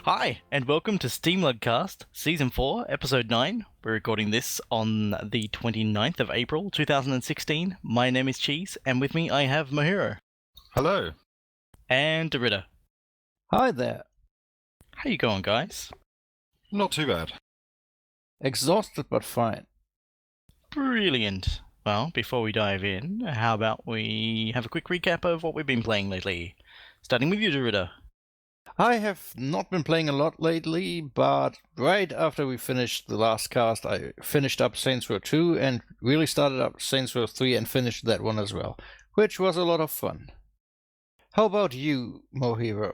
Hi, and welcome to SteamLUG Cast, Season 4, Episode 9. We're recording this on the 29th of April, 2016. My name is Cheese, and with me I have Mohero. Hello. And DerRidda. Hi there. How you going, guys? Not too bad. Exhausted but fine. Brilliant. Well, before we dive in, how about we have a quick recap of what we've been playing lately? Starting with you, DerRidda. I have not been playing a lot lately, but right after we finished the last cast, I finished up Saints Row 2 and really started up Saints Row 3 and finished that one as well, which was a lot of fun. How about you, Mohero?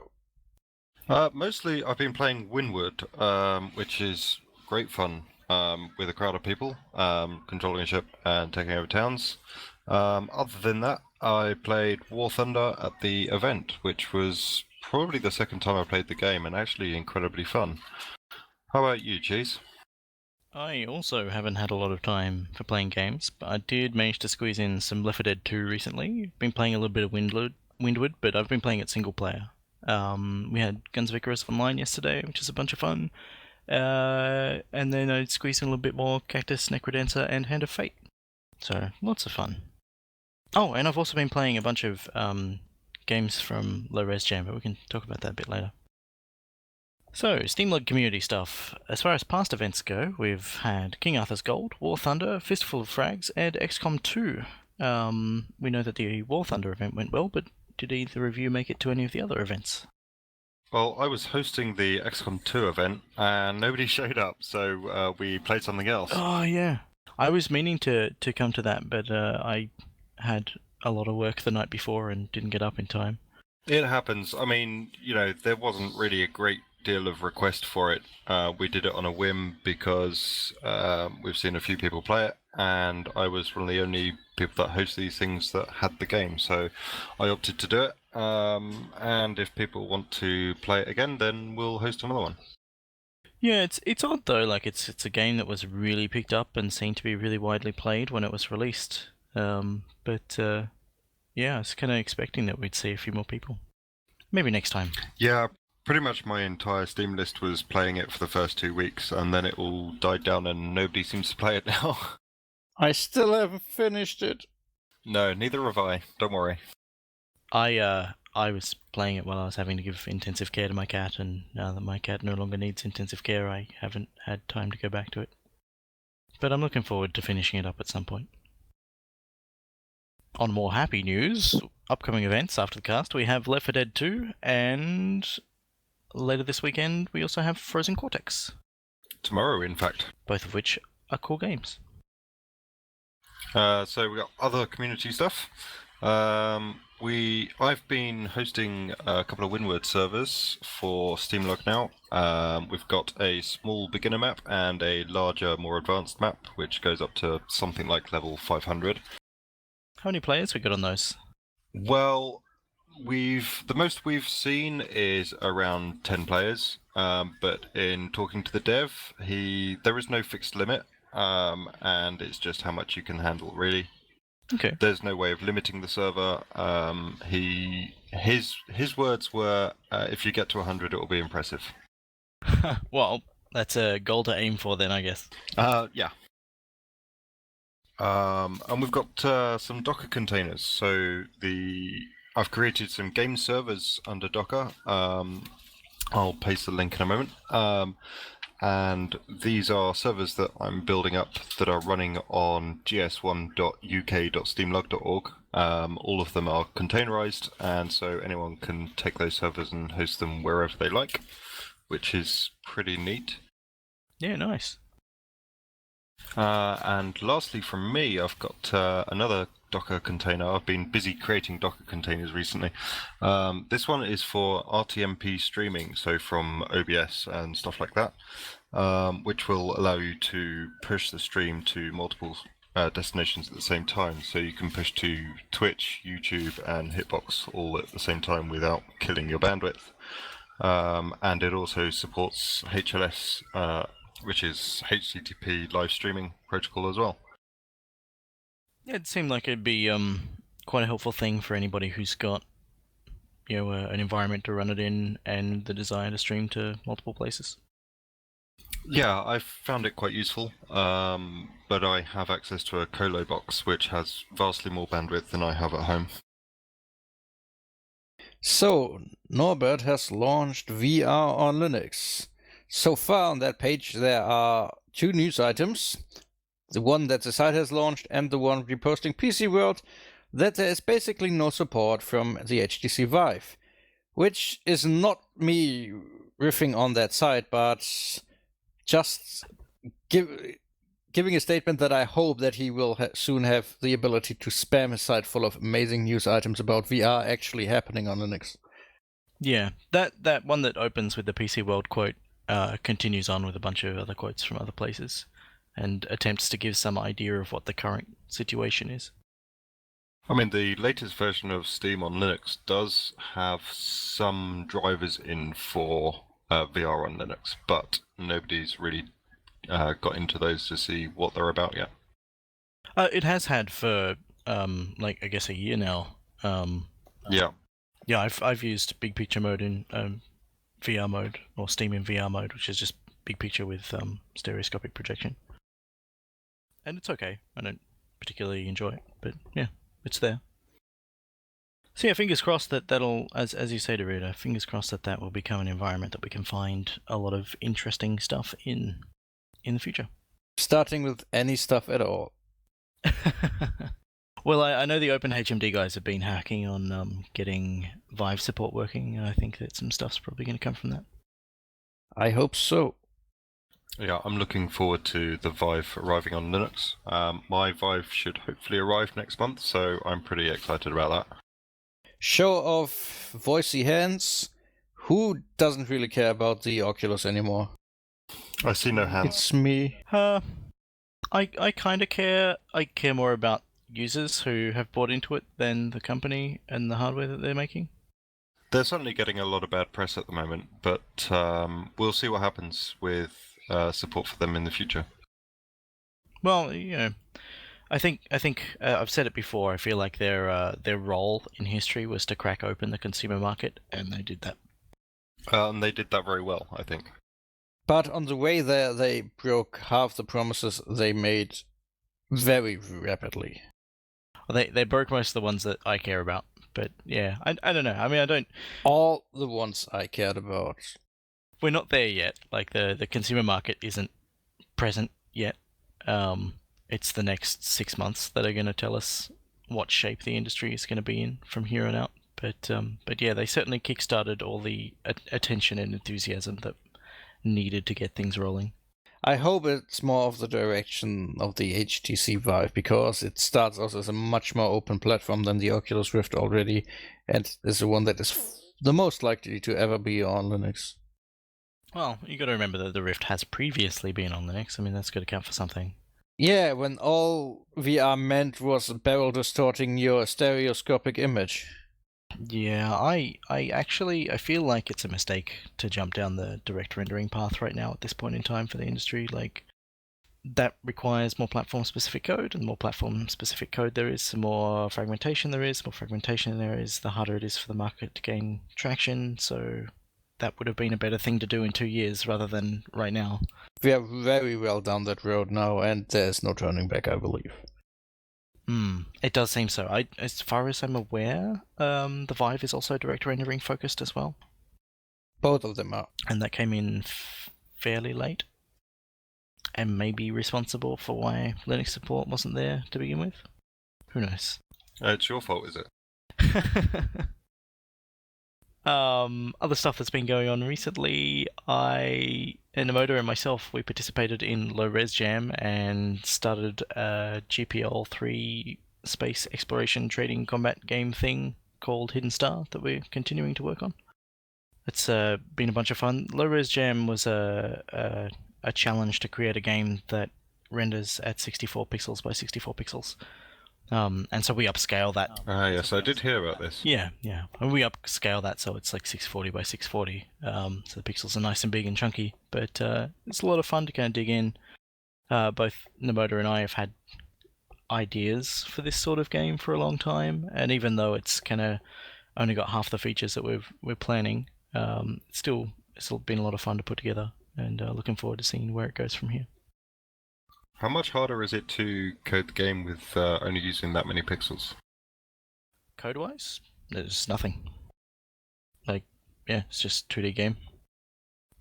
Mostly I've been playing Windward, which is great fun with a crowd of people, controlling a ship and taking over towns. Other than that, I played War Thunder at the event, which was probably the second time I played the game, and actually incredibly fun. How about you, Cheese? I also haven't had a lot of time for playing games, but I did manage to squeeze in some Left 4 Dead 2 recently. Been playing a little bit of Windward, but I've been playing it single player. We had Guns of Icarus online yesterday, which is a bunch of fun. And then I squeezed in a little bit more Cactus, Necrodancer, and Hand of Fate. So, lots of fun. Oh, and I've also been playing a bunch of games from Low Res Jam, but we can talk about that a bit later. So, SteamLUG community stuff. As far as past events go, we've had King Arthur's Gold, War Thunder, Fistful of Frags, and XCOM 2. We know that the War Thunder event went well, but did either of you make it to any of the other events? Well, I was hosting the XCOM 2 event, and nobody showed up, so we played something else. Oh, yeah. I was meaning to come to that, but I had a lot of work the night before and didn't get up in time. It happens. I mean, there wasn't really a great deal of request for it. We did it on a whim because we've seen a few people play it, and I was one of the only people that host these things that had the game, so I opted to do it. And if people want to play it again, then we'll host another one. Yeah, it's odd though. Like it's a game that was really picked up and seemed to be really widely played when it was released. Yeah, I was kind of expecting that we'd see a few more people. Maybe next time. Yeah, pretty much my entire Steam list was playing it for the first 2 weeks, and then it all died down and nobody seems to play it now. I still haven't finished it. No, neither have I. Don't worry. I was playing it while I was having to give intensive care to my cat, and now that my cat no longer needs intensive care, I haven't had time to go back to it. But I'm looking forward to finishing it up at some point. On more happy news, upcoming events after the cast, we have Left 4 Dead 2, and later this weekend we also have Frozen Cortex. Tomorrow, in fact. Both of which are cool games. So we got other community stuff. I've been hosting a couple of Windward servers for SteamLUG now. We've got a small beginner map and a larger, more advanced map, which goes up to something like level 500. How many players we got on those? Well, the most we've seen is around 10 players. But in talking to the dev, there is no fixed limit, and it's just how much you can handle, really. Okay. There's no way of limiting the server. His words were, if you get to 100, it will be impressive. Well, that's a goal to aim for then, I guess. Yeah. And we've got some Docker containers. So I've created some game servers under Docker. I'll paste the link in a moment. And these are servers that I'm building up that are running on gs1.uk.steamlug.org. All of them are containerized, and so anyone can take those servers and host them wherever they like, which is pretty neat. Yeah, nice. And lastly from me, I've got another Docker container. I've been busy creating Docker containers recently. This one is for RTMP streaming, so from OBS and stuff like that, which will allow you to push the stream to multiple destinations at the same time. So you can push to Twitch, YouTube, and Hitbox all at the same time without killing your bandwidth. And it also supports HLS, which is HTTP live streaming protocol as well. It seemed like it'd be quite a helpful thing for anybody who's got an environment to run it in and the desire to stream to multiple places. Yeah, I found it quite useful, but I have access to a colo box which has vastly more bandwidth than I have at home. So, Norbert has launched VR on Linux. So far on that page there are 2 news items. The one that the site has launched and the one reposting PC World, that there is basically no support from the HTC Vive. Which is not me riffing on that site, but just giving a statement that I hope that he will soon have the ability to spam his site full of amazing news items about VR actually happening on Linux. Yeah, that one that opens with the PC World quote continues on with a bunch of other quotes from other places and attempts to give some idea of what the current situation is. I mean, the latest version of Steam on Linux does have some drivers in for VR on Linux, but nobody's really got into those to see what they're about yet. It has had for I guess a year now. Yeah. Yeah, I've used big picture mode in VR mode, or Steam in VR mode, which is just big picture with stereoscopic projection. And it's okay. I don't particularly enjoy it, but yeah, it's there. So yeah, fingers crossed that'll, as you say, DerRidda, fingers crossed that will become an environment that we can find a lot of interesting stuff in the future. Starting with any stuff at all. Well, I know the OpenHMD guys have been hacking on getting Vive support working, and I think that some stuff's probably going to come from that. I hope so. Yeah, I'm looking forward to the Vive arriving on Linux. My Vive should hopefully arrive next month, so I'm pretty excited about that. Show of voicey hands. Who doesn't really care about the Oculus anymore? I see no hands. It's me. I kind of care. I care more about users who have bought into it than the company and the hardware that they're making. They're certainly getting a lot of bad press at the moment, but we'll see what happens with support for them in the future. Well, I think I've said it before. I feel like their role in history was to crack open the consumer market, and they did that. And they did that very well, I think. But on the way there, they broke half the promises they made very rapidly. Well, they broke most of the ones that I care about, but yeah, I don't know. I mean, I don't. All the ones I cared about. We're not there yet. Like the consumer market isn't present yet. It's the next 6 months that are going to tell us what shape the industry is going to be in from here on out. But yeah, they certainly kickstarted all the attention and enthusiasm that needed to get things rolling. I hope it's more of the direction of the HTC Vive, because it starts off as a much more open platform than the Oculus Rift already, and is the one that is the most likely to ever be on Linux. Well, you got to remember that the Rift has previously been on Linux. I mean, that's got to count for something. Yeah, when all VR meant was barrel distorting your stereoscopic image. Yeah, I feel like it's a mistake to jump down the direct rendering path right now at this point in time for the industry. Like, that requires more platform-specific code, and the more platform-specific code there is, the more fragmentation there is. The more fragmentation there is, the harder it is for the market to gain traction. So that would have been a better thing to do in 2 years rather than right now. We are very well down that road now, and there's no turning back, I believe. It does seem so. As far as I'm aware, the Vive is also direct rendering focused as well. Both of them are. And that came in fairly late, and may be responsible for why Linux support wasn't there to begin with. Who knows? It's your fault, is it? Other stuff that's been going on recently, Mohero and myself, we participated in Low Res Jam and started a GPL3 space exploration trading combat game thing called Hidden Star that we're continuing to work on. It's been a bunch of fun. Low Res Jam was a challenge to create a game that renders at 64 pixels by 64 pixels. And so we upscale that. Yes, I did hear about this. Yeah. And we upscale that so it's like 640 by 640. So the pixels are nice and big and chunky. But it's a lot of fun to kind of dig in. Both Mohero and I have had ideas for this sort of game for a long time, and even though it's kind of only got half the features that we're planning, it's still been a lot of fun to put together, and looking forward to seeing where it goes from here. How much harder is it to code the game with only using that many pixels? Code-wise, there's nothing. Like, yeah, it's just 2D game.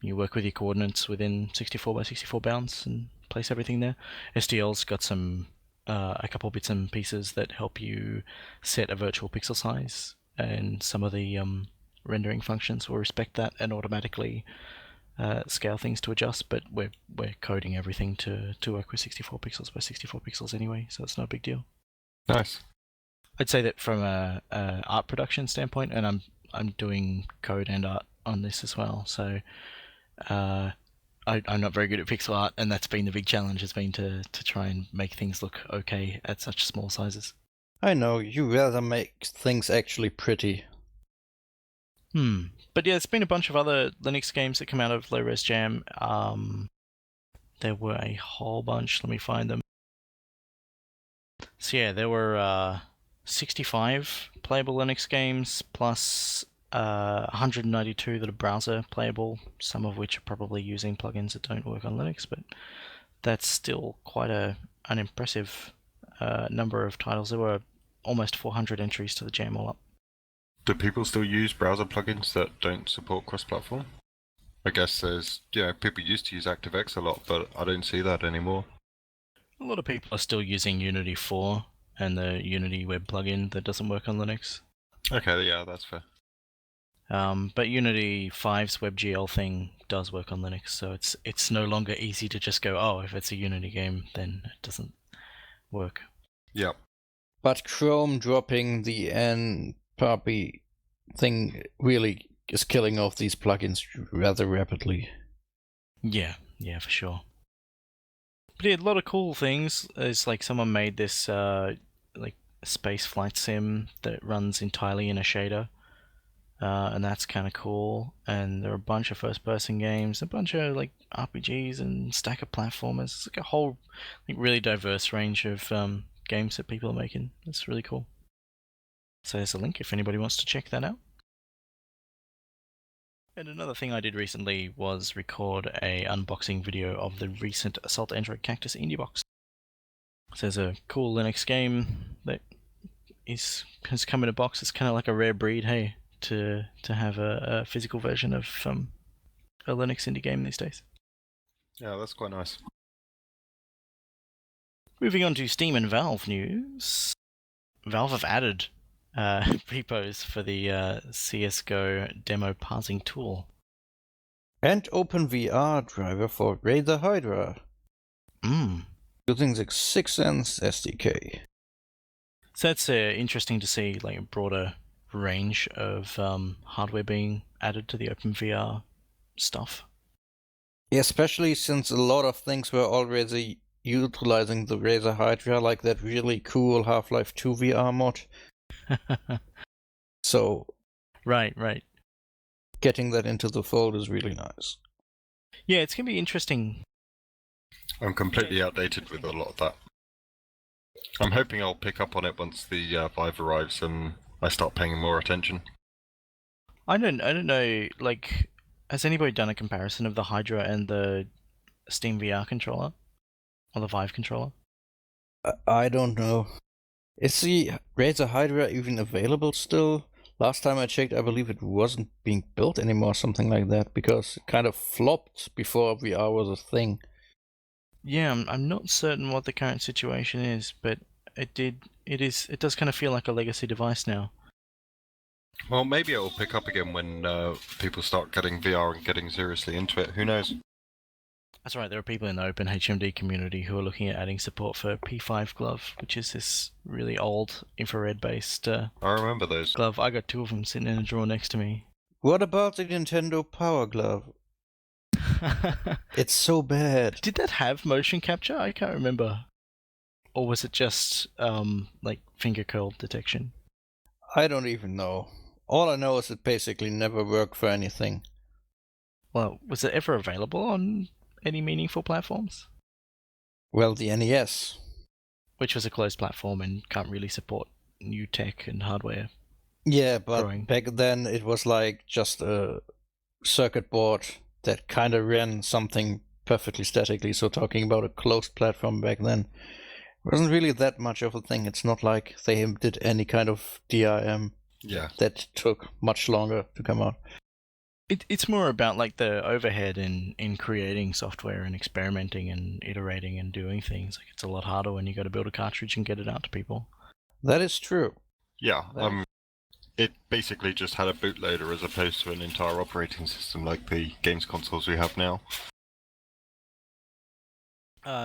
You work with your coordinates within 64 by 64 bounds and place everything there. STL's got some a couple bits and pieces that help you set a virtual pixel size, and some of the rendering functions will respect that and automatically scale things to adjust. But we're coding everything to work with 64 pixels by 64 pixels anyway, so it's not a big deal. Nice. I'd say that from a art production standpoint, and I'm doing code and art on this as well, so I'm not very good at pixel art, and that's been the big challenge, has been to try and make things look okay at such small sizes. I know, you rather make things actually pretty. But yeah, there's been a bunch of other Linux games that come out of Low-Res Jam. There were a whole bunch, let me find them. So yeah, there were 65 playable Linux games, plus 192 that are browser playable, some of which are probably using plugins that don't work on Linux, but that's still quite an impressive number of titles. There were almost 400 entries to the jam all up. Do people still use browser plugins that don't support cross-platform? I guess there's, people used to use ActiveX a lot, but I don't see that anymore. A lot of people are still using Unity 4 and the Unity web plugin that doesn't work on Linux. Okay, yeah, that's fair. But Unity 5's WebGL thing does work on Linux, so it's no longer easy to just go, oh, if it's a Unity game, then it doesn't work. Yep. But Chrome dropping the NPARPy thing really is killing off these plugins rather rapidly. Yeah, for sure. But yeah, a lot of cool things. There's like someone made this like space flight sim that runs entirely in a shader. And that's kind of cool. And there are a bunch of first-person games, a bunch of like RPGs and stack of platformers. It's like a whole really diverse range of games that people are making. It's really cool. So there's a link if anybody wants to check that out. And another thing I did recently was record a unboxing video of the recent Assault Android Cactus indie box. So there's a cool Linux game that has come in a box. It's kind of like a rare breed, hey, to have a physical version of a Linux indie game these days. Yeah, that's quite nice. Moving on to Steam and Valve news. Valve have added repos for the CSGO demo parsing tool. And OpenVR driver for Radar Hydra. Using the 6sense SDK. So that's interesting to see, like a broader range of hardware being added to the OpenVR stuff. Yeah, especially since a lot of things were already utilizing the Razer Hydra, like that really cool Half-Life 2 VR mod. So, right. Getting that into the fold is really nice. Yeah, it's going to be interesting. I'm completely outdated with a lot of that. I'm hoping I'll pick up on it once the Vive arrives and I start paying more attention. I don't know, like, has anybody done a comparison of the Hydra and the Steam VR controller? Or the Vive controller? I don't know. Is the Razer Hydra even available still? Last time I checked, I believe it wasn't being built anymore, something like that, because it kind of flopped before VR was a thing. Yeah, I'm not certain what the current situation is, but it does kind of feel like a legacy device now. Well, maybe it will pick up again when people start getting VR and getting seriously into it. Who knows? That's right, there are people in the OpenHMD community who are looking at adding support for P5 glove, which is this really old infrared-based I remember those. glove. I got two of them sitting in a drawer next to me. What about the Nintendo Powerglove? It's so bad. Did that have motion capture? I can't remember. Or was it just like finger curl detection? I don't even know. All I know is it basically never worked for anything. Well, was it ever available on any meaningful platforms? Well, the NES. which was a closed platform and can't really support new tech and hardware. Yeah, but growing. back then it was like just a circuit board that kind of ran something perfectly statically. So talking about a closed platform back then wasn't really that much of a thing. It's not like they did any kind of DRM Yeah. that took much longer to come out. It's more about like the overhead in creating software and experimenting and iterating and doing things. Like it's a lot harder when you got to build a cartridge and get it out to people. That is true. Yeah. It basically just had a bootloader as opposed to an entire operating system like the games consoles we have now.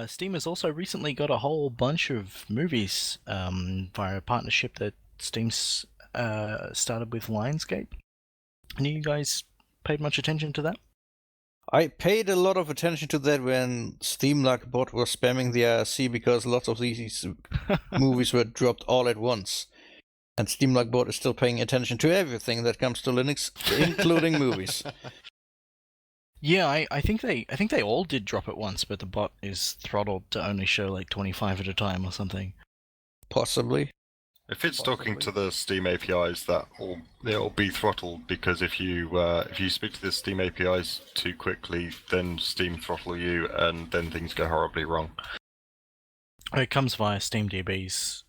Steam has also recently got a whole bunch of movies via a partnership that Steam's started with Lionsgate. Any of you guys paid much attention to that? I paid a lot of attention to that when SteamLUG bot was spamming the IRC because lots of these movies were dropped all at once. And SteamLUG bot is still paying attention to everything that comes to Linux, including movies. Yeah, I think they all did drop at once, but the bot is throttled to only show like 25 at a time or something. Possibly. If it's talking to the Steam APIs, it'll be throttled because if you speak to the Steam APIs too quickly, then Steam throttle you, and then things go horribly wrong. It comes via SteamDB's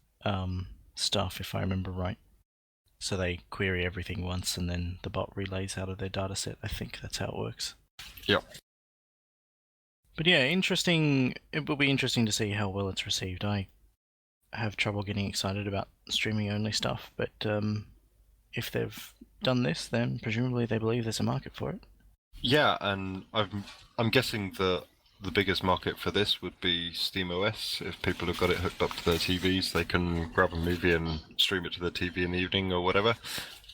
stuff, if I remember right. So they query everything once, and then the bot relays out of their dataset. I think that's how it works. Yep. But yeah, interesting. It will be interesting to see how well it's received. I have trouble getting excited about streaming only stuff, but if they've done this, then presumably they believe there's a market for it. Yeah, and I'm guessing the biggest market for this would be SteamOS. If people have got it hooked up to their TVs, they can grab a movie and stream it to their TV in the evening or whatever.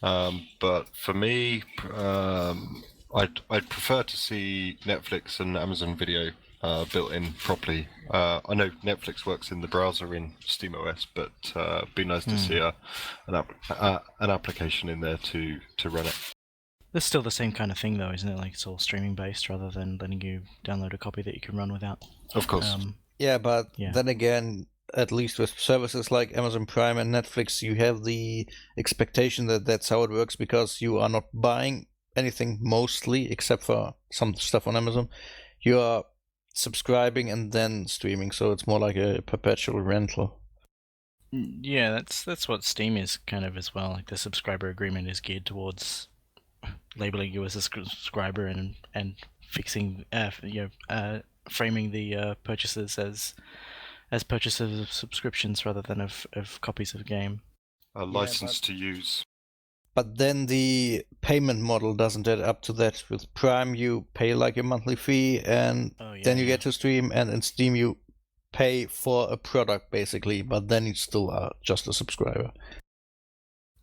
But for me, I'd prefer to see Netflix and Amazon Video built in properly. I know Netflix works in the browser in SteamOS, but it'd be nice to see an application in there to run it. That's still the same kind of thing, though, isn't it? Like it's all streaming based rather than letting you download a copy that you can run without. Of course. Yeah, but Yeah. then again, at least with services like Amazon Prime and Netflix, you have the expectation that that's how it works because you are not buying anything mostly, except for some stuff on Amazon. You are subscribing and then streaming, so it's more like a perpetual rental. Yeah, that's what Steam is kind of as well. Like the subscriber agreement is geared towards labeling you as a subscriber and fixing, framing the purchases as purchases of subscriptions rather than of copies of a game. A license to use. But then the payment model doesn't add up to that. With Prime, you pay like a monthly fee, and then you get to stream, and in Steam, you pay for a product, basically, but then you still are just a subscriber.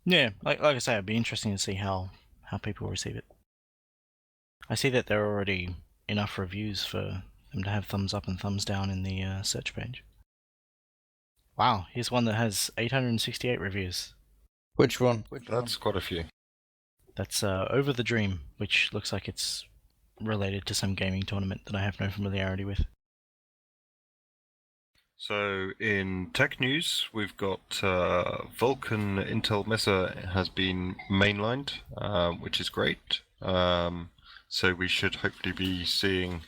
Yeah, like I say, it'd be interesting to see how people receive it. I see that there are already enough reviews for them to have thumbs up and thumbs down in the search page. Wow, here's one that has 868 reviews. Which one? That's quite a few. That's Over the Dream, which looks like it's related to some gaming tournament that I have no familiarity with. So in tech news, we've got Vulkan Intel Mesa has been mainlined, which is great. So we should hopefully be seeing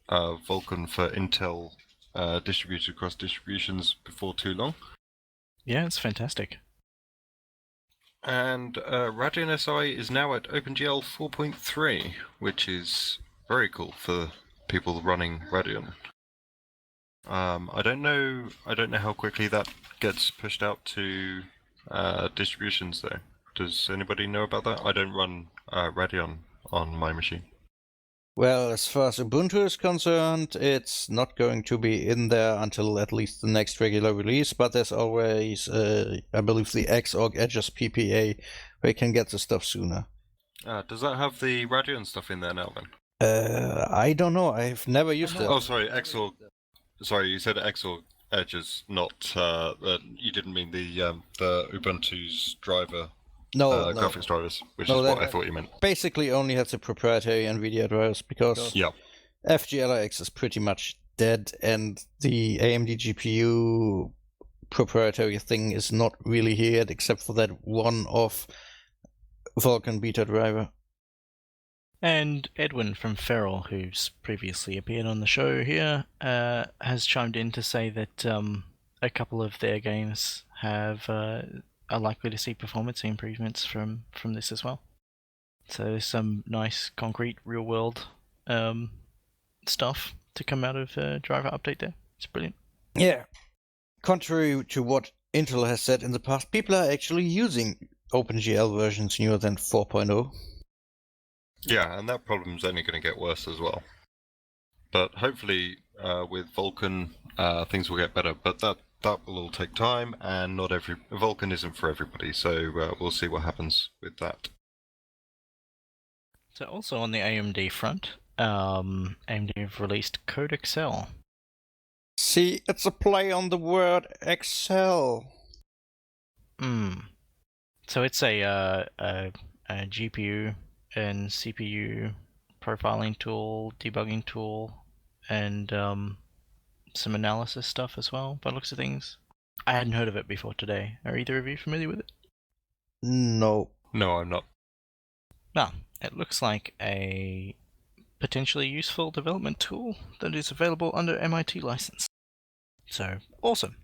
Vulkan for Intel distributed across distributions before too long. Yeah, it's fantastic. And Radeon SI is now at OpenGL 4.3, which is very cool for people running Radeon. I don't know how quickly that gets pushed out to distributions though. Does anybody know about that? I don't run Radeon on my machine. Well, as far as Ubuntu is concerned, it's not going to be in there until at least the next regular release, but there's always, I believe, the Xorg Edges PPA, where you can get the stuff sooner. Does that have the Radeon stuff in there now then? I don't know. I've never used it. Oh, sorry, Xorg. Sorry, you said Xorg Edges, not. You didn't mean the Ubuntu's driver. No, graphics drivers, which is what I thought you meant. Basically only has the proprietary NVIDIA drivers because FGLX is pretty much dead and the AMD GPU proprietary thing is not really here yet, except for that one-off Vulkan beta driver. And Edwin from Feral, who's previously appeared on the show here, has chimed in to say that a couple of their games are likely to see performance improvements from this as well. So there's some nice, concrete, real-world stuff to come out of the driver update there. It's brilliant. Yeah. Contrary to what Intel has said in the past, people are actually using OpenGL versions newer than 4.0. Yeah, and that problem's only going to get worse as well. But hopefully, with Vulkan, things will get better. But that will all take time, and not every Vulkan isn't for everybody. So we'll see what happens with that. So also on the AMD front, AMD have released Code Excel. See, it's a play on the word Excel. So it's a GPU and CPU profiling tool, debugging tool, and some analysis stuff as well, by the looks of things. I hadn't heard of it before today. Are either of you familiar with it? No. No, I'm not. Well, it looks like a potentially useful development tool that is available under MIT license. So, awesome.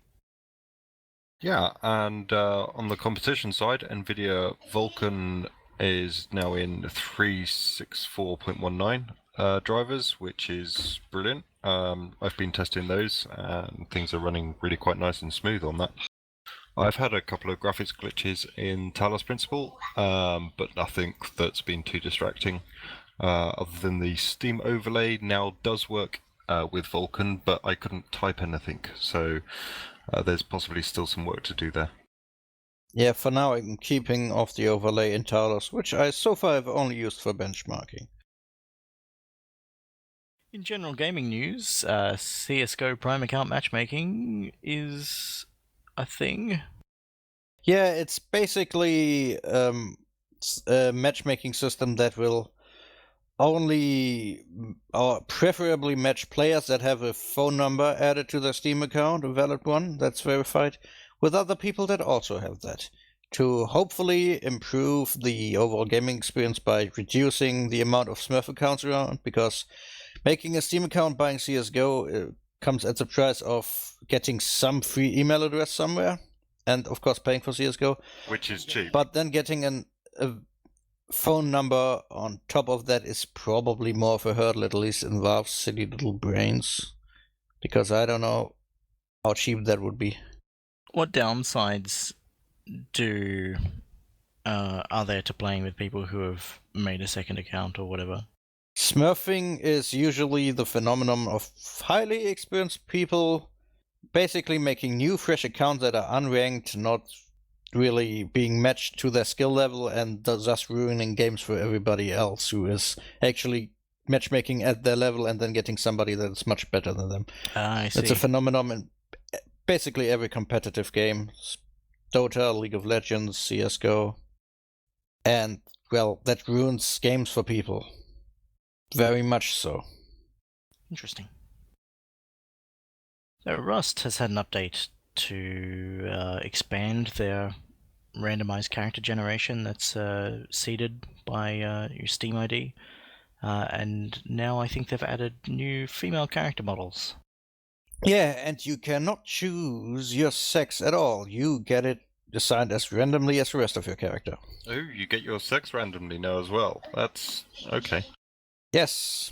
Yeah, and on the competition side, NVIDIA Vulkan is now in 364.19 drivers, which is brilliant. I've been testing those, and things are running really quite nice and smooth on that. I've had a couple of graphics glitches in Talos Principle, but nothing that's been too distracting. Other than the Steam overlay now does work with Vulkan, but I couldn't type anything, so there's possibly still some work to do there. Yeah, for now I'm keeping off the overlay in Talos, which I so far have only used for benchmarking. In general gaming news, CSGO Prime account matchmaking is a thing. Yeah, it's basically a matchmaking system that will only or preferably match players that have a phone number added to their Steam account, a valid one that's verified, with other people that also have that, to hopefully improve the overall gaming experience by reducing the amount of Smurf accounts around, because making a Steam account buying CSGO comes at the price of getting some free email address somewhere, and of course paying for CSGO. Which is cheap. But then getting a phone number on top of that is probably more of a hurdle, at least in Valve's silly little brains, because I don't know how cheap that would be. What downsides are there to playing with people who have made a second account or whatever? Smurfing is usually the phenomenon of highly experienced people basically making new fresh accounts that are unranked, not really being matched to their skill level, and thus ruining games for everybody else who is actually matchmaking at their level and then getting somebody that's much better than them. I see. It's a phenomenon in basically every competitive game. Dota, League of Legends, CSGO. And, well, that ruins games for people. Very much so. Interesting. So Rust has had an update to expand their randomized character generation that's seeded by your Steam ID. And now I think they've added new female character models. Yeah, and you cannot choose your sex at all. You get it assigned as randomly as the rest of your character. Oh, you get your sex randomly now as well. That's okay. Yes.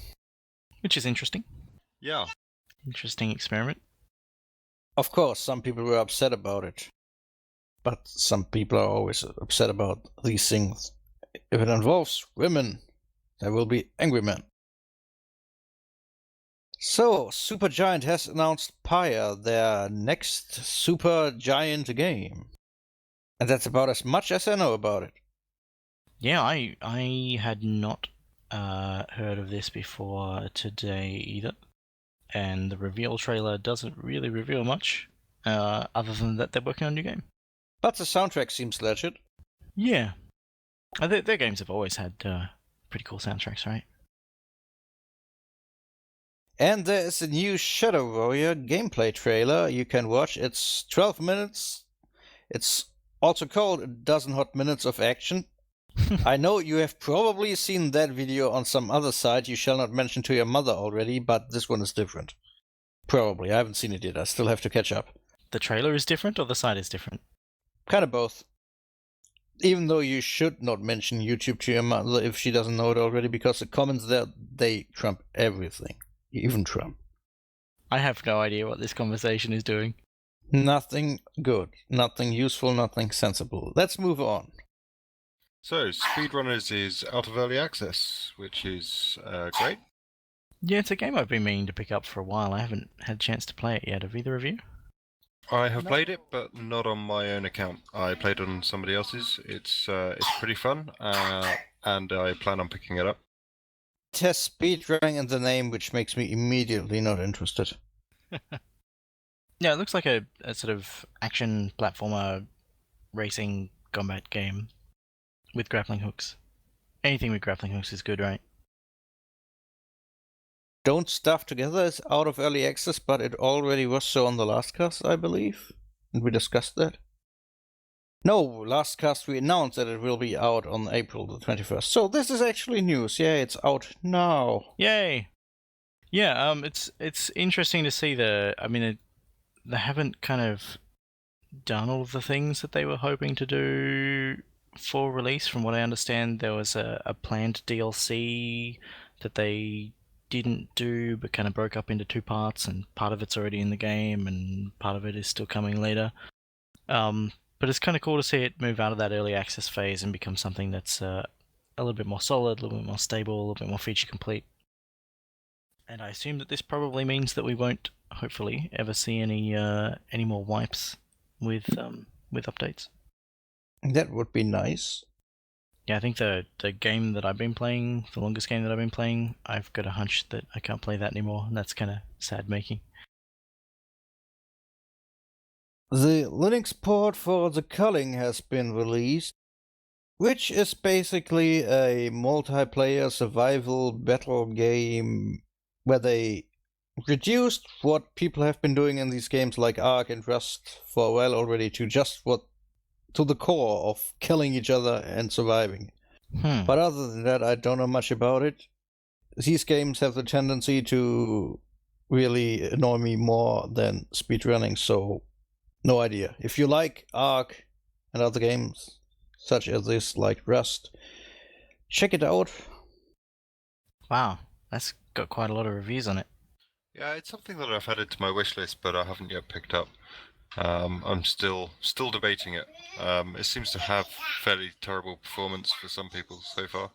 Which is interesting. Yeah. Interesting experiment. Of course, some people were upset about it. But some people are always upset about these things. If it involves women, there will be angry men. So, Supergiant has announced Pyre, their next Supergiant game. And that's about as much as I know about it. Yeah, I had not heard of this before today either. And the reveal trailer doesn't really reveal much, other than that they're working on a new game. But the soundtrack seems legit. Yeah. Their games have always had pretty cool soundtracks, right? And there is a new Shadow Warrior gameplay trailer you can watch. It's 12 minutes. It's also called a dozen hot minutes of action. I know you have probably seen that video on some other site you shall not mention to your mother already, but this one is different. Probably. I haven't seen it yet. I still have to catch up. The trailer is different or the site is different? Kind of both. Even though you should not mention YouTube to your mother if she doesn't know it already, because the comments there, they trump everything. Even Trump. I have no idea what this conversation is doing. Nothing good. Nothing useful. Nothing sensible. Let's move on. So, Speedrunners is out of early access, which is great. Yeah, it's a game I've been meaning to pick up for a while. I haven't had a chance to play it yet. Have either of you? I have played it, but not on my own account. I played it on somebody else's. It's pretty fun, and I plan on picking it up. It has speedrunning in the name, which makes me immediately not interested. Yeah, it looks like a sort of action platformer racing combat game with grappling hooks. Anything with grappling hooks is good, right? Don't Stuff Together is out of early access, but it already was so on the last cast, I believe. And we discussed that. No, last cast we announced that it will be out on April the 21st. So this is actually news. Yeah, it's out now. Yay! Yeah, it's interesting to see they haven't kind of done all of the things that they were hoping to do for release. From what I understand, there was a planned DLC that they didn't do, but kind of broke up into two parts, and part of it's already in the game, and part of it is still coming later. But it's kind of cool to see it move out of that early access phase and become something that's a little bit more solid, a little bit more stable, a little bit more feature complete. And I assume that this probably means that we won't, hopefully, ever see any more wipes with updates. That would be nice. Yeah, I think the game that I've been playing, the longest game that I've been playing, I've got a hunch that I can't play that anymore, and that's kind of sad making. The Linux port for The Culling has been released, which is basically a multiplayer survival battle game where they reduced what people have been doing in these games like Ark and Rust for a while already to the core of killing each other and surviving. But other than that, I don't know much about it. These games have the tendency to really annoy me more than speedrunning, so no idea. If you like Ark and other games such as this, like Rust, check it out. Wow, that's got quite a lot of reviews on it. Yeah, it's something that I've added to my wish list, but I haven't yet picked up. I'm still debating it. It seems to have fairly terrible performance for some people so far.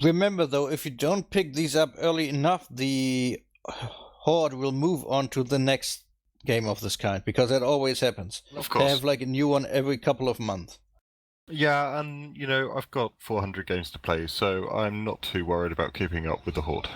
Remember though, if you don't pick these up early enough, the horde will move on to the next game of this kind, because that always happens. Of course. They have like a new one every couple of months. Yeah, and I've got 400 games to play, so I'm not too worried about keeping up with the horde.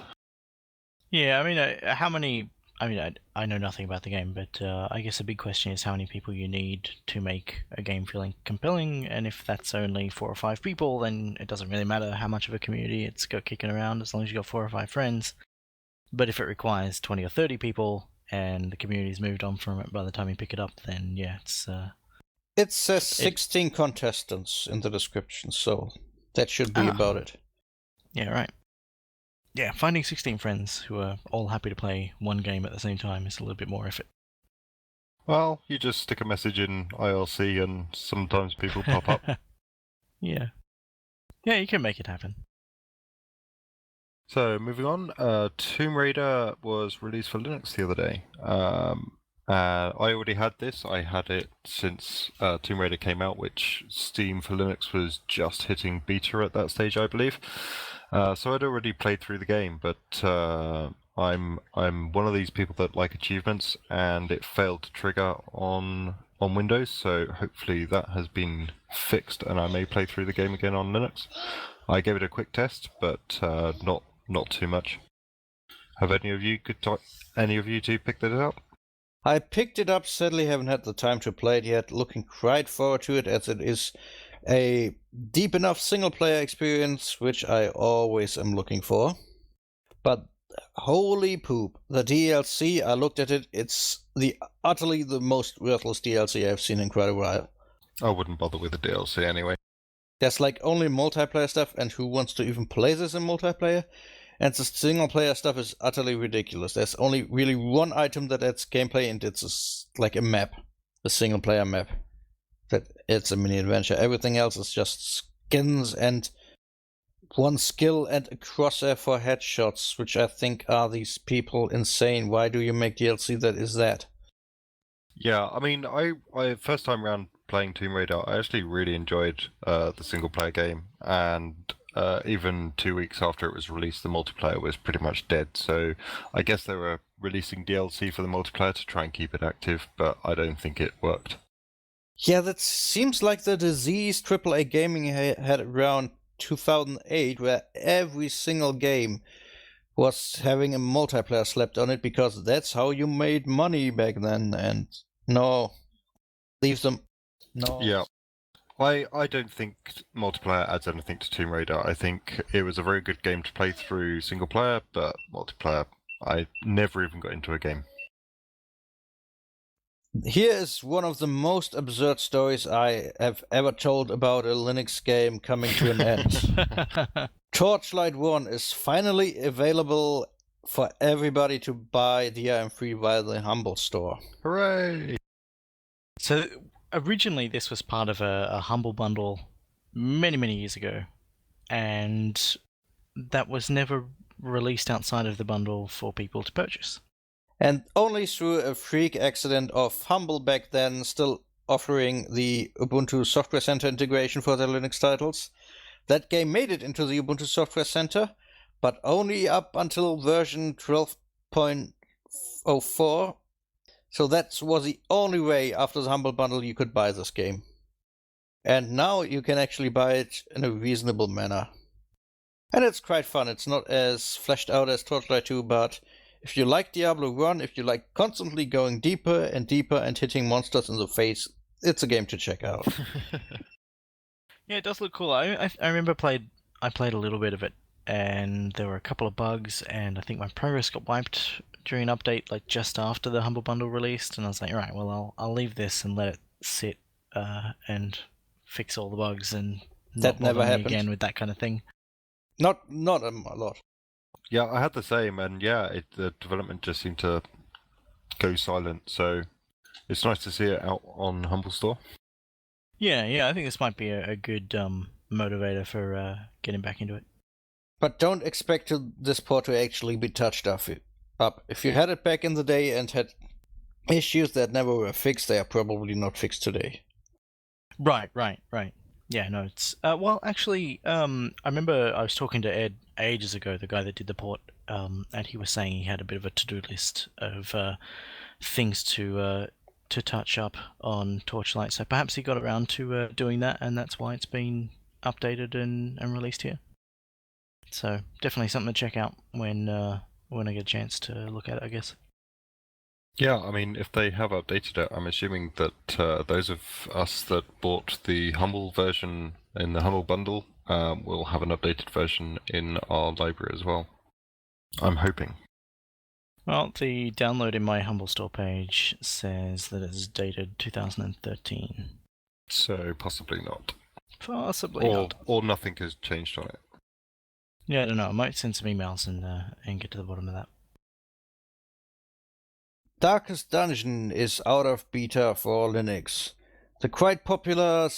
Yeah, I mean, how many... I know nothing about the game, but I guess the big question is how many people you need to make a game feeling compelling, and if that's only 4 or 5 people, then it doesn't really matter how much of a community it's got kicking around, as long as you've got 4 or 5 friends. But if it requires 20 or 30 people, and the community's moved on from it by the time you pick it up, then yeah, it's... It says 16 contestants in the description, so that should be about it. Yeah, right. Yeah, finding 16 friends who are all happy to play one game at the same time is a little bit more effort. Well, you just stick a message in IRC and sometimes people pop up. Yeah. Yeah, you can make it happen. So, moving on, Tomb Raider was released for Linux the other day. I already had this. I had it since Tomb Raider came out, which Steam for Linux was just hitting beta at that stage, I believe. So I'd already played through the game, but I'm one of these people that like achievements, and it failed to trigger on Windows. So hopefully that has been fixed, and I may play through the game again on Linux. I gave it a quick test, but not too much. Have any of you two picked it up? I picked it up, sadly haven't had the time to play it yet. Looking quite forward to it, as it is a deep enough single-player experience, which I always am looking for. But holy poop. The DLC, I looked at it, it's utterly the most worthless DLC I've seen in quite a while. I wouldn't bother with the DLC anyway. There's like only multiplayer stuff, and who wants to even play this in multiplayer? And the single player stuff is utterly ridiculous. There's only really one item that adds gameplay, and it's like a map, a single player map. That it's a mini adventure. Everything else is just skins and one skill and a crosshair for headshots, which I think are these people insane. Why do you make DLC that is that? Yeah, I mean, I first time round playing Tomb Raider, I actually really enjoyed the single player game, and even 2 weeks after it was released, the multiplayer was pretty much dead. So I guess they were releasing DLC for the multiplayer to try and keep it active, but I don't think it worked. Yeah, that seems like the disease AAA gaming had around 2008, where every single game was having a multiplayer slapped on it because that's how you made money back then. And no, leave them. No. Yeah. I don't think multiplayer adds anything to Tomb Raider. I think it was a very good game to play through single player, but multiplayer, I never even got into a game. Here is one of the most absurd stories I have ever told about a Linux game coming to an end. Torchlight 1 is finally available for everybody to buy DRM-free via the Humble store. Hooray! So originally this was part of a Humble bundle many years ago, and that was never released outside of the bundle for people to purchase. And only through a freak accident of Humble back then still offering the Ubuntu Software Center integration for their Linux titles, that game made it into the Ubuntu Software Center, but only up until version 12.04. So that was the only way after the Humble bundle you could buy this game. And now you can actually buy it in a reasonable manner. And it's quite fun. It's not as fleshed out as Torchlight 2, but if you like Diablo 1, if you like constantly going deeper and deeper and hitting monsters in the face, it's a game to check out. Yeah, it does look cool. I remember I played a little bit of it, and there were a couple of bugs, and I think my progress got wiped during an update, like just after the Humble Bundle released, and I was like, all right, well, I'll leave this and let it sit and fix all the bugs, and That not never bother me happened. again with that kind of thing. Not a lot. Yeah, I had the same, and yeah, the development just seemed to go silent, so it's nice to see it out on Humble Store. Yeah, I think this might be a good motivator for getting back into it. But don't expect this port to actually be touched up. If you had it back in the day and had issues that never were fixed, they are probably not fixed today. Right. Yeah, no, it's well, actually, I remember I was talking to Ed ages ago, the guy that did the port, and he was saying he had a bit of a to-do list of things to touch up on Torchlight. So perhaps he got around to doing that, and that's why it's been updated and released here. So definitely something to check out when I get a chance to look at it, I guess. Yeah, I mean, if they have updated it, I'm assuming that those of us that bought the Humble version in the Humble bundle will have an updated version in our library as well. I'm hoping. Well, the download in my Humble Store page says that it's dated 2013. So possibly not. Possibly not. Or nothing has changed on it. Yeah, I don't know. I might send some emails and get to the bottom of that. Darkest Dungeon is out of beta for Linux. The quite popular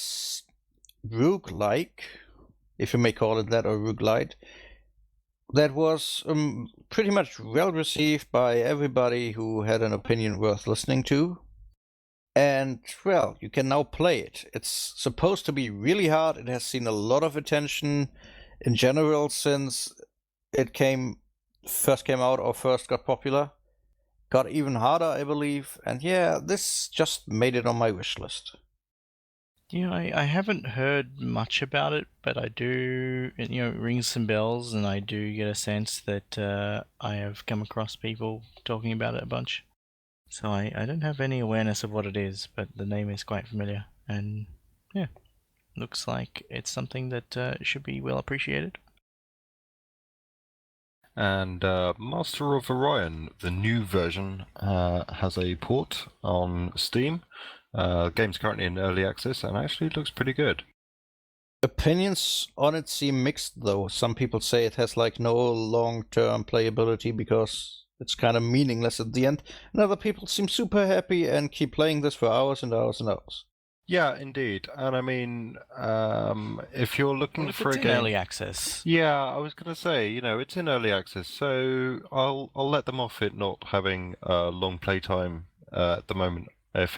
roguelike, if you may call it that, or roguelite, that was pretty much well received by everybody who had an opinion worth listening to. And, well, you can now play it. It's supposed to be really hard. It has seen a lot of attention in general since it first came out or first got popular. Got even harder, I believe, and yeah, this just made it on my wish list. Yeah, I haven't heard much about it, but I do, it rings some bells, and I do get a sense that I have come across people talking about it a bunch. So I don't have any awareness of what it is, but the name is quite familiar, and yeah, looks like it's something that should be well appreciated. And Master of Orion, the new version, has a port on Steam. The game's currently in early access and actually looks pretty good. Opinions on it seem mixed, though. Some people say it has like no long-term playability because it's kind of meaningless at the end, and other people seem super happy and keep playing this for hours and hours and hours. Yeah, indeed. And I mean, if you're looking Well, if for it's a in game, early access, yeah, I was gonna say, it's in early access, so I'll let them off it not having long playtime at the moment. If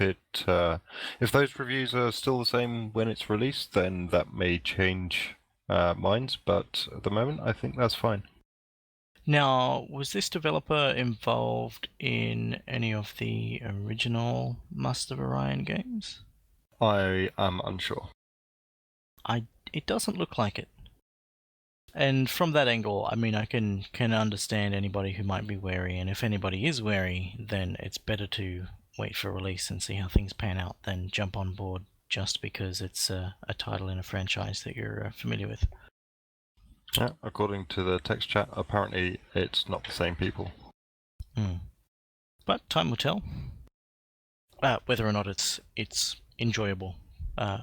those reviews are still the same when it's released, then that may change minds. But at the moment, I think that's fine. now, was this developer involved in any of the original Master of Orion games? I am unsure. It doesn't look like it. And from that angle, I mean, I can understand anybody who might be wary, and if anybody is wary, then it's better to wait for release and see how things pan out than jump on board just because it's a title in a franchise that you're familiar with. Yeah, according to the text chat, apparently it's not the same people. But time will tell whether or not it's enjoyable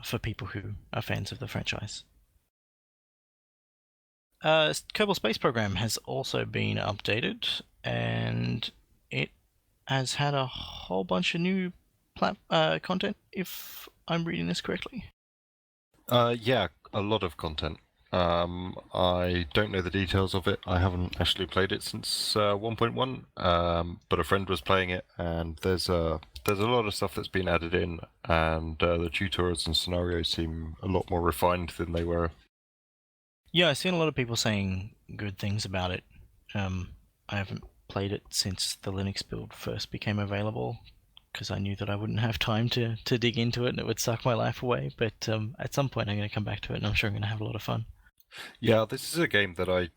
for people who are fans of the franchise. Kerbal Space Program has also been updated, and it has had a whole bunch of new content, if I'm reading this correctly. Yeah, a lot of content. I don't know the details of it. I haven't actually played it since 1.1, but a friend was playing it, and there's a lot of stuff that's been added in, and the tutorials and scenarios seem a lot more refined than they were. Yeah, I've seen a lot of people saying good things about it. I haven't played it since the Linux build first became available, because I knew that I wouldn't have time to dig into it and it would suck my life away. But at some point I'm going to come back to it, and I'm sure I'm going to have a lot of fun. Yeah, this is a game that I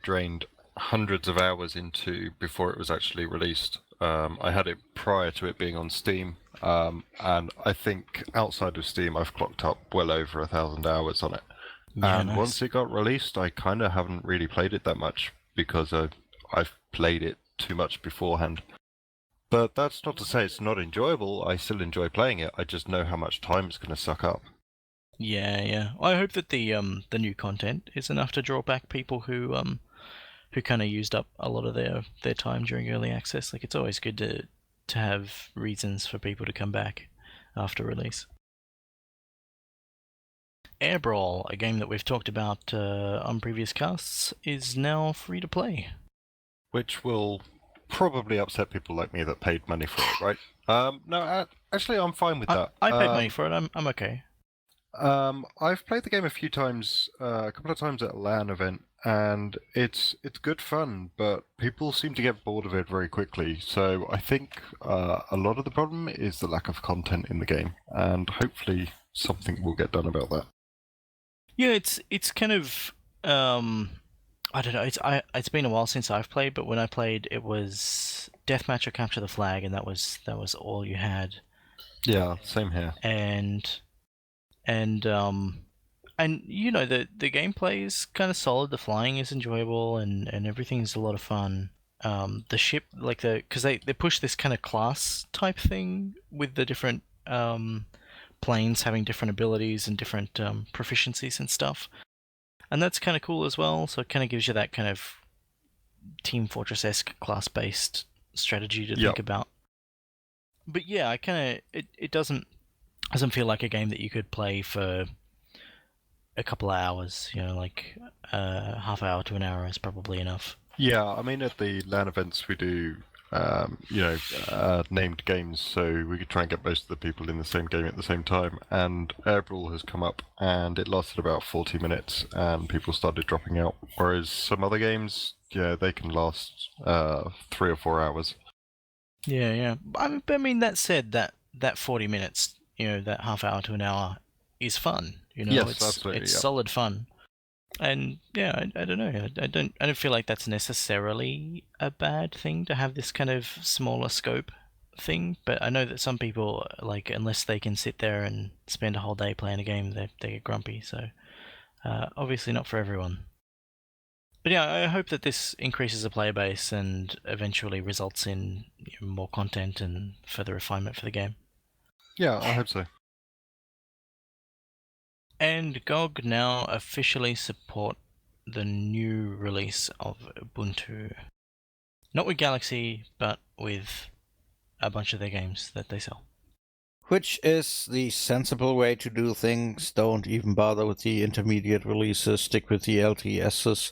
drained hundreds of hours into before it was actually released. I had it prior to it being on Steam, and I think outside of Steam I've clocked up well over 1,000 hours on it. Yeah, And nice. once it got released, I kind of haven't really played it that much because I've played it too much beforehand. But that's not to say it's not enjoyable. I still enjoy playing it. I just know how much time it's going to suck up. Yeah. I hope that the new content is enough to draw back people who kind of used up a lot of their time during early access. Like, it's always good to have reasons for people to come back after release. Air Brawl, a game that we've talked about on previous casts, is now free to play. Which will probably upset people like me that paid money for it, right? No, actually, I'm fine with that. I paid money for it. I'm okay. I've played the game a few times, a couple of times at a LAN event, and it's good fun, but people seem to get bored of it very quickly. So I think a lot of the problem is the lack of content in the game, and hopefully something will get done about that. Yeah, it's kind of I don't know. It's been a while since I've played, but when I played, it was deathmatch or capture the flag, and that was all you had. Yeah, same here. And the gameplay is kind of solid. The flying is enjoyable, and everything's a lot of fun. The ship, like because they push this kind of class type thing with the different planes having different abilities and different proficiencies and stuff. And that's kind of cool as well, so it kind of gives you that kind of Team Fortress-esque class-based strategy to think about. But yeah, I kind of... It doesn't feel like a game that you could play for a couple of hours, like half hour to an hour is probably enough. Yeah, I mean, at the LAN events we do named games, so we could try and get most of the people in the same game at the same time. And Air Brawl has come up, and it lasted about 40 minutes, and people started dropping out. Whereas some other games, they can last 3 or 4 hours. Yeah. I mean, that said, that 40 minutes, that half hour to an hour is fun. Yes, absolutely, it's solid fun. And yeah, I don't know. I don't feel like that's necessarily a bad thing to have this kind of smaller scope thing. But I know that some people, like, unless they can sit there and spend a whole day playing a game, they get grumpy. So obviously not for everyone. But yeah, I hope that this increases the player base and eventually results in more content and further refinement for the game. Yeah, I hope so. And GOG now officially support the new release of Ubuntu. Not with Galaxy, but with a bunch of their games that they sell. Which is the sensible way to do things. Don't even bother with the intermediate releases, stick with the LTSs.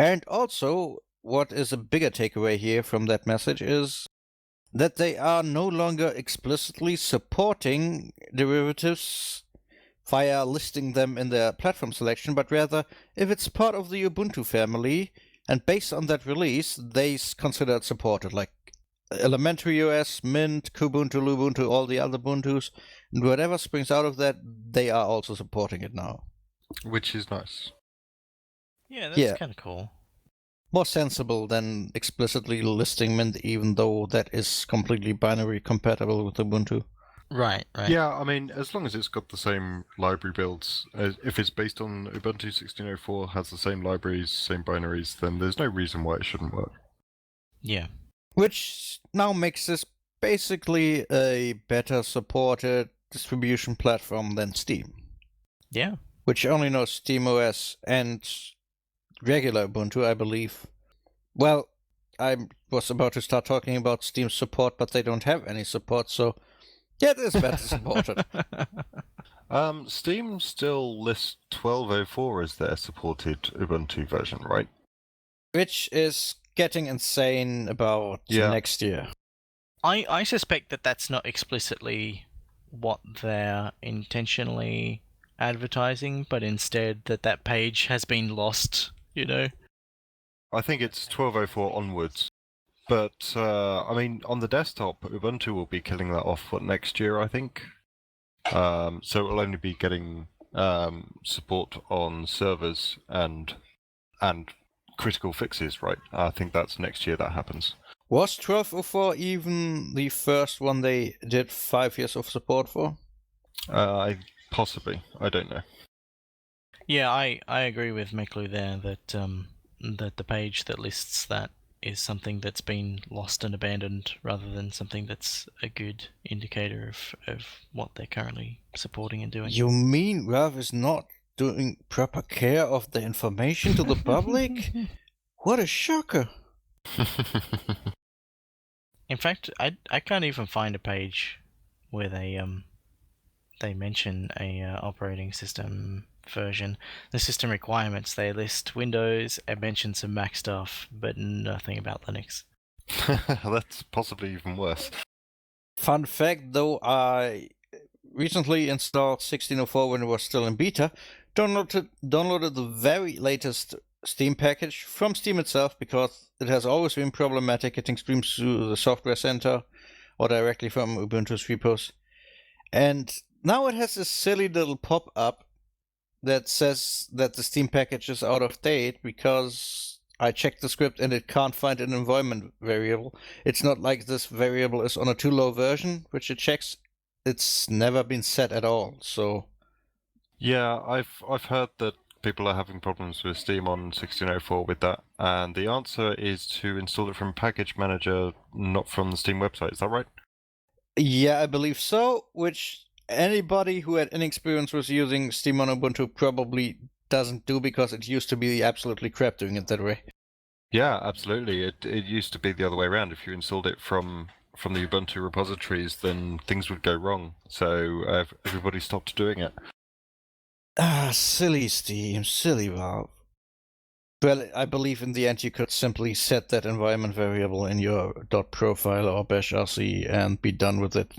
And also, what is a bigger takeaway here from that message is that they are no longer explicitly supporting derivatives via listing them in their platform selection, but rather, if it's part of the Ubuntu family, and based on that release, they consider it supported, like Elementary OS, Mint, Kubuntu, Lubuntu, all the other Ubuntus, and whatever springs out of that, they are also supporting it now. Which is nice. Yeah, that's kind of cool. More sensible than explicitly listing Mint, even though that is completely binary compatible with Ubuntu. Right. Yeah, I mean, as long as it's got the same library builds, if it's based on Ubuntu 16.04, has the same libraries, same binaries, then there's no reason why it shouldn't work. Yeah. Which now makes this basically a better supported distribution platform than Steam. Yeah. Which only knows SteamOS and regular Ubuntu, I believe. Well, I was about to start talking about Steam support, but they don't have any support, so yeah, it is better supported. Steam still lists 12.04 as their supported Ubuntu version, right? Which is getting insane about next year. I suspect that that's not explicitly what they're intentionally advertising, but instead that page has been lost, I think it's 12.04 onwards. But, I mean, on the desktop, Ubuntu will be killing that off next year, I think. So it'll only be getting support on servers and critical fixes, right? I think that's next year that happens. Was 12.04 even the first one they did 5 years of support for? Possibly. I don't know. Yeah, I agree with Meklu there that that the page that lists that is something that's been lost and abandoned rather than something that's a good indicator of what they're currently supporting and doing. You mean Valve is not doing proper care of the information to the public? What a shocker! In fact, I can't even find a page where they mention a operating system version. The system requirements, they list Windows and mention some Mac stuff, but nothing about Linux. That's possibly even worse. Fun fact though, I recently installed 16.04 when it was still in beta, downloaded the very latest Steam package from Steam itself, because it has always been problematic getting streams through the software center or directly from Ubuntu's repos. And now it has this silly little pop-up that says that the Steam package is out of date because I checked the script and it can't find an environment variable. It's not like this variable is on a too low version, which it checks. It's never been set at all, so... Yeah, I've heard that people are having problems with Steam on 16.04 with that, and the answer is to install it from Package Manager, not from the Steam website. Is that right? Yeah, I believe so, which anybody who had any experience with using Steam on Ubuntu probably doesn't do, because it used to be absolutely crap doing it that way. Yeah, absolutely. It used to be the other way around. If you installed it from the Ubuntu repositories, then things would go wrong. So everybody stopped doing it. Silly Steam, silly Valve. Well, I believe in the end you could simply set that environment variable in your .profile or bashrc and be done with it.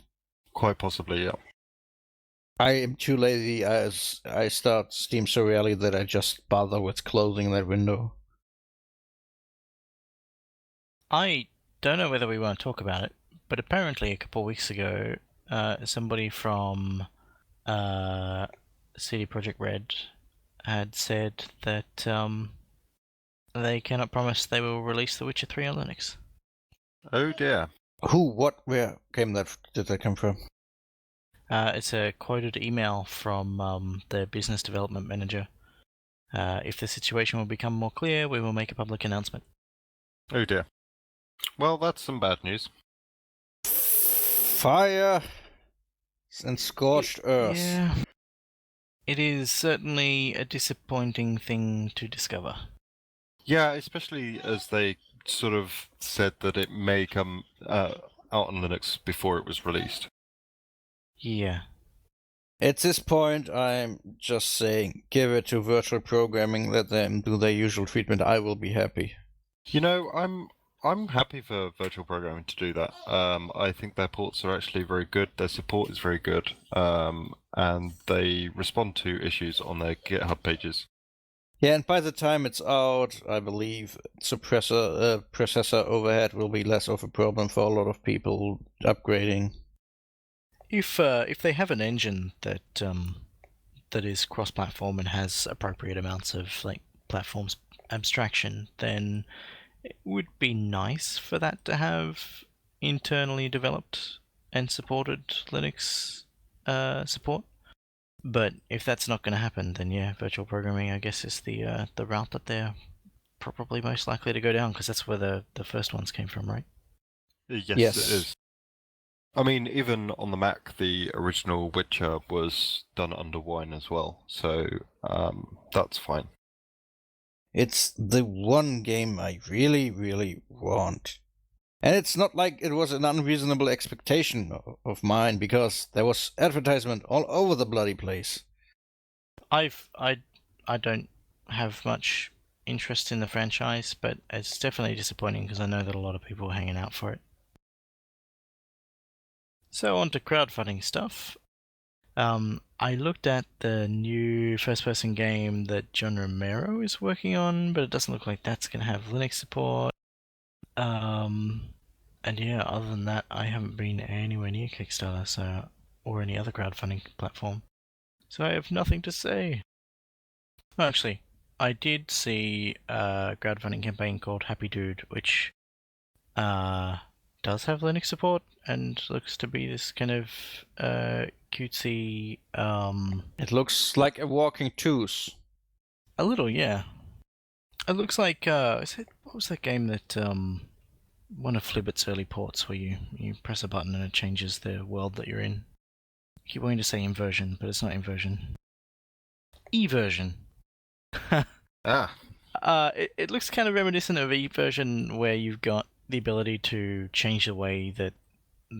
Quite possibly, yeah. I am too lazy as I start Steam so rarely that I just bother with closing that window. I don't know whether we want to talk about it, but apparently a couple of weeks ago, somebody from CD Projekt Red had said that they cannot promise they will release The Witcher 3 on Linux. Oh dear. Who? What? Where did that come from? It's a quoted email from the business development manager. If the situation will become more clear, we will make a public announcement. Oh dear. Well, that's some bad news. Fire and scorched earth. Yeah. It is certainly a disappointing thing to discover. Yeah, especially as they sort of said that it may come out on Linux before it was released. Yeah. At this point, I'm just saying, give it to virtual programming, let them do their usual treatment. I will be happy. You know, I'm happy for virtual programming to do that. I think their ports are actually very good. Their support is very good, and they respond to issues on their GitHub pages. Yeah, and by the time it's out, I believe processor overhead will be less of a problem for a lot of people upgrading. If they have an engine that is cross-platform and has appropriate amounts of like platforms abstraction, then it would be nice for that to have internally developed and supported Linux support. But if that's not going to happen, then yeah, virtual programming, I guess, is the route that they're probably most likely to go down, because that's where the first ones came from, right? Yes, it is. I mean, even on the Mac, the original Witcher was done under Wine as well, so that's fine. It's the one game I really, really want. And it's not like it was an unreasonable expectation of mine, because there was advertisement all over the bloody place. I don't have much interest in the franchise, but it's definitely disappointing because I know that a lot of people are hanging out for it. So on to crowdfunding stuff. I looked at the new first-person game that John Romero is working on, but it doesn't look like that's going to have Linux support. And yeah, other than that, I haven't been anywhere near Kickstarter, or any other crowdfunding platform, so I have nothing to say. Well, actually, I did see a crowdfunding campaign called Happy Dude, which does have Linux support and looks to be this kind of cutesy. It looks like a walking tooth. A little, yeah. It looks like what was that game that one of Flibbert's early ports where you press a button and it changes the world that you're in. I keep wanting to say inversion, but it's not inversion. Eversion. It looks kind of reminiscent of Eversion, where you've got the ability to change the way that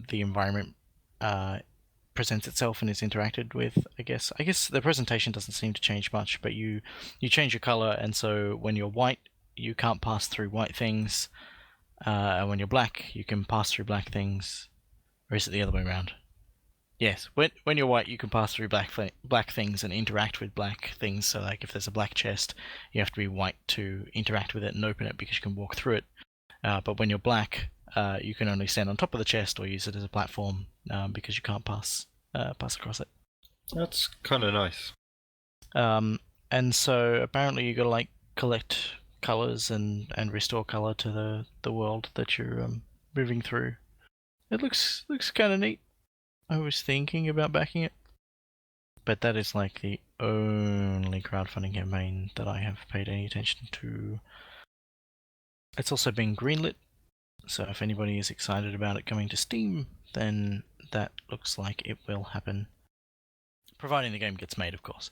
the environment presents itself and is interacted with. I guess the presentation doesn't seem to change much, but you change your color, and so when you're white, you can't pass through white things, and when you're black, you can pass through black things. Or is it the other way around? Yes, when you're white, you can pass through black things and interact with black things. So, like, if there's a black chest, you have to be white to interact with it and open it because you can walk through it. But when you're black, you can only stand on top of the chest or use it as a platform because you can't pass across it. That's kind of nice. And so apparently you got to like collect colors and restore color to the world that you're moving through. It looks kind of neat. I was thinking about backing it, but that is like the only crowdfunding campaign that I have paid any attention to. It's also been greenlit, so if anybody is excited about it coming to Steam, then that looks like it will happen. Providing the game gets made, of course.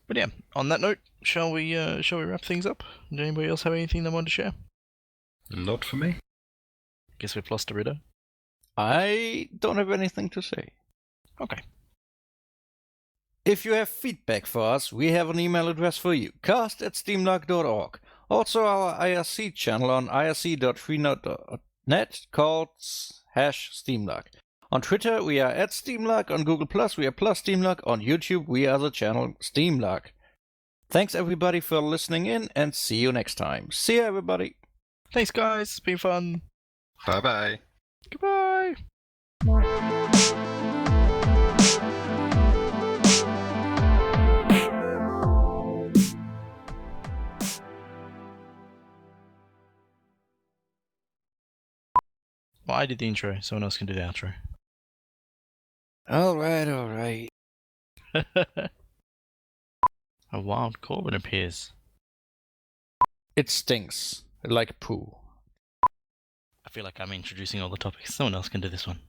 But yeah, on that note, shall we wrap things up? Did anybody else have anything they wanted to share? Not for me. Guess we've lost DerRidda. I don't have anything to say. Okay. If you have feedback for us, we have an email address for you, cast@steamlug.org. Also our IRC channel on irc.freenode.net called #SteamLUG. On Twitter, we are @SteamLUG. On Google+, we are +SteamLUG. On YouTube, we are the channel SteamLUG. Thanks everybody for listening in, and see you next time. See ya, everybody. Thanks, guys. It's been fun. Bye-bye. Goodbye. Well, I did the intro. Someone else can do the outro. All right. A wild Corbin appears. It stinks like poo. I feel like I'm introducing all the topics. Someone else can do this one.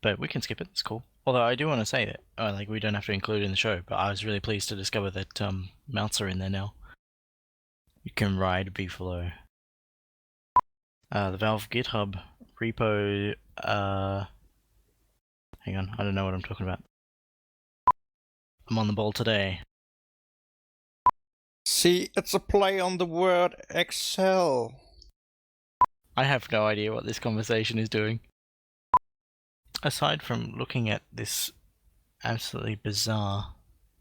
But we can skip it, it's cool. Although I do want to say that, we don't have to include it in the show, but I was really pleased to discover that mounts are in there now. You can ride Beefalo. The Valve GitHub repo, hang on, I don't know what I'm talking about. I'm on the ball today. See, it's a play on the word Excel. I have no idea what this conversation is doing. Aside from looking at this absolutely bizarre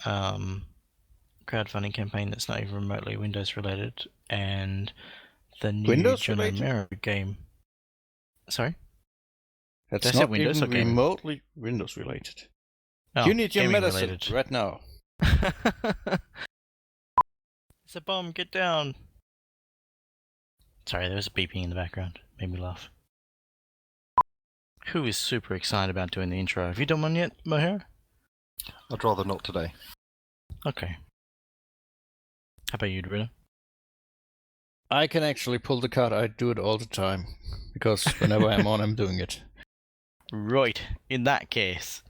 crowdfunding campaign that's not even remotely Windows related, and the new Windows John related? Romero game. Sorry? That's Did I say not Windows even or gaming? remotely Windows related. Oh, You need your gaming medicine related. right now. It's a bomb, get down! Sorry, there was a beeping in the background. Made me laugh. Who is super excited about doing the intro? Have you done one yet, Mohero? I'd rather not today. Okay. How about you, DerRidda? I can actually pull the card. I do it all the time. Because whenever I'm on, I'm doing it. Right, in that case,